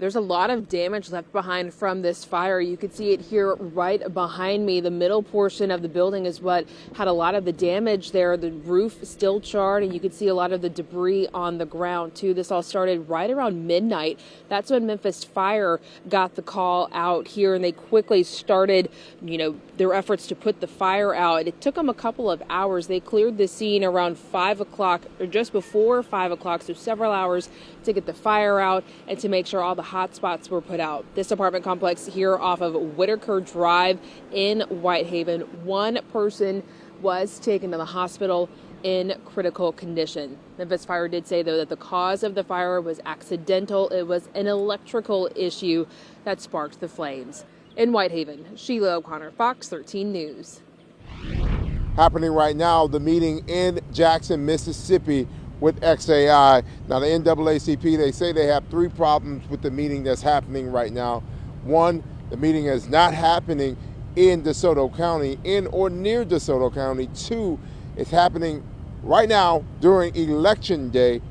There's a lot of damage left behind from this fire. You can see it here right behind me. The middle portion of the building is what had a lot of the damage there. The roof still charred, and you can see a lot of the debris on the ground too. This all started right around midnight. That's when Memphis Fire got the call out here, and they quickly started, their efforts to put the fire out. It took them a couple of hours. They cleared the scene around 5 o'clock or just before 5 o'clock, so several hours to get the fire out and to make sure all the hot spots were put out. This apartment complex here off of Whitaker Drive in Whitehaven. One person was taken to the hospital in critical condition. Memphis Fire did say, though, that the cause of the fire was accidental. It was an electrical issue that sparked the flames. In Whitehaven, Sheila O'Connor, Fox 13 News. Happening right now, the meeting in Jackson, Mississippi with XAI. Now, the NAACP, they say they have 3 problems with the meeting that's happening right now. 1, the meeting is not happening in DeSoto County, in or near DeSoto County. 2, it's happening right now during Election Day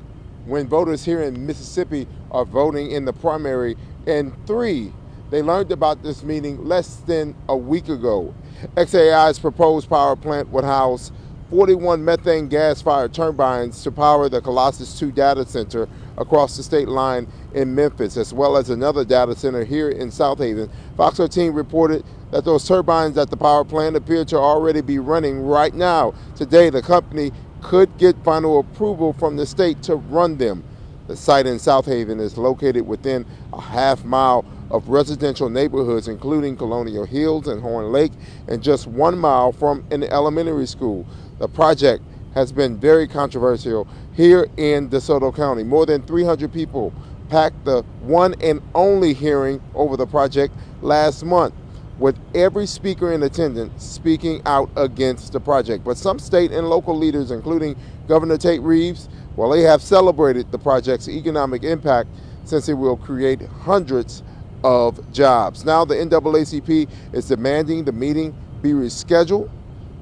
when voters here in Mississippi are voting in the primary. And 3, they learned about this meeting less than a week ago. XAI's proposed power plant would house 41 methane gas-fired turbines to power the Colossus 2 data center across the state line in Memphis, as well as another data center here in Southaven. Fox 13 reported that those turbines at the power plant appear to already be running right now. Today, the company could get final approval from the state to run them. The site in Southaven is located within a half-mile of residential neighborhoods, including Colonial Hills and Horn Lake, and just 1 mile from an elementary school. The project has been very controversial here in DeSoto County. More than 300 people packed the one and only hearing over the project last month, with every speaker in attendance speaking out against the project. But some state and local leaders, including Governor Tate Reeves, well, they have celebrated the project's economic impact since it will create hundreds of jobs. Now the NAACP is demanding the meeting be rescheduled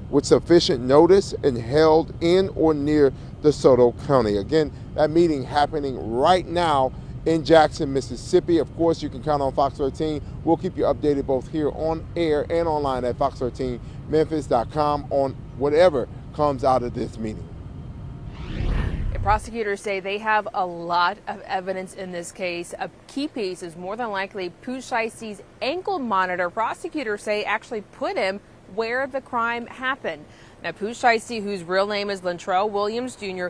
with sufficient notice and held in or near DeSoto County. Again, that meeting happening right now in Jackson, Mississippi. Of course, you can count on Fox 13. We'll keep you updated both here on air and online at fox13memphis.com on whatever comes out of this meeting. Prosecutors say they have a lot of evidence in this case. A key piece is more than likely Pooh Sheisty's ankle monitor. Prosecutors say actually put him where the crime happened. Now, Pooh Sheisty, whose real name is Latrell Williams Jr.,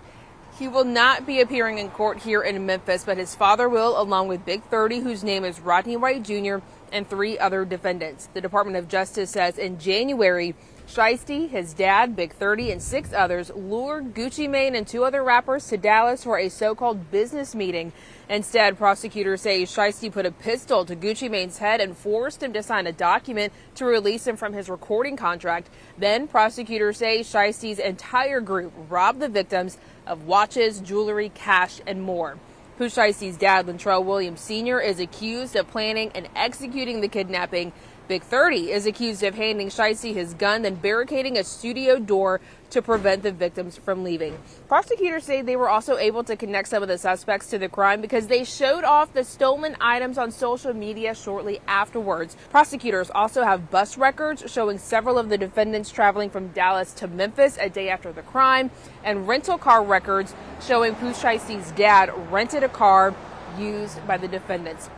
he will not be appearing in court here in Memphis, but his father will, along with Big 30, whose name is Rodney White Jr., and 3 other defendants. The Department of Justice says in January, Sheisty, his dad, Big 30, and 6 others lured Gucci Mane and 2 other rappers to Dallas for a so-called business meeting. Instead, prosecutors say Sheisty put a pistol to Gucci Mane's head and forced him to sign a document to release him from his recording contract. Then prosecutors say Sheisty's entire group robbed the victims of watches, jewelry, cash, and more. Pooh Sheisty's dad, Latrell Williams Sr., is accused of planning and executing the kidnapping. Big 30 is accused of handing Sheisty his gun and barricading a studio door to prevent the victims from leaving. Prosecutors say they were also able to connect some of the suspects to the crime because they showed off the stolen items on social media shortly afterwards. Prosecutors also have bus records showing several of the defendants traveling from Dallas to Memphis a day after the crime, and rental car records showing Pooh Sheisty's dad rented a car used by the defendants.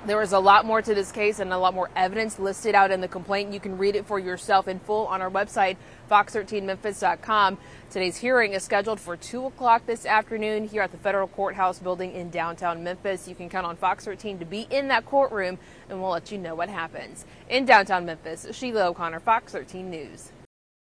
There is a lot more to this case and a lot more evidence listed out in the complaint. You can read it for yourself in full on our website, fox13memphis.com. Today's hearing is scheduled for 2 o'clock this afternoon here at the Federal Courthouse building in downtown Memphis. You can count on Fox 13 to be in that courtroom, and we'll let you know what happens. In downtown Memphis, Sheila O'Connor, Fox 13 News.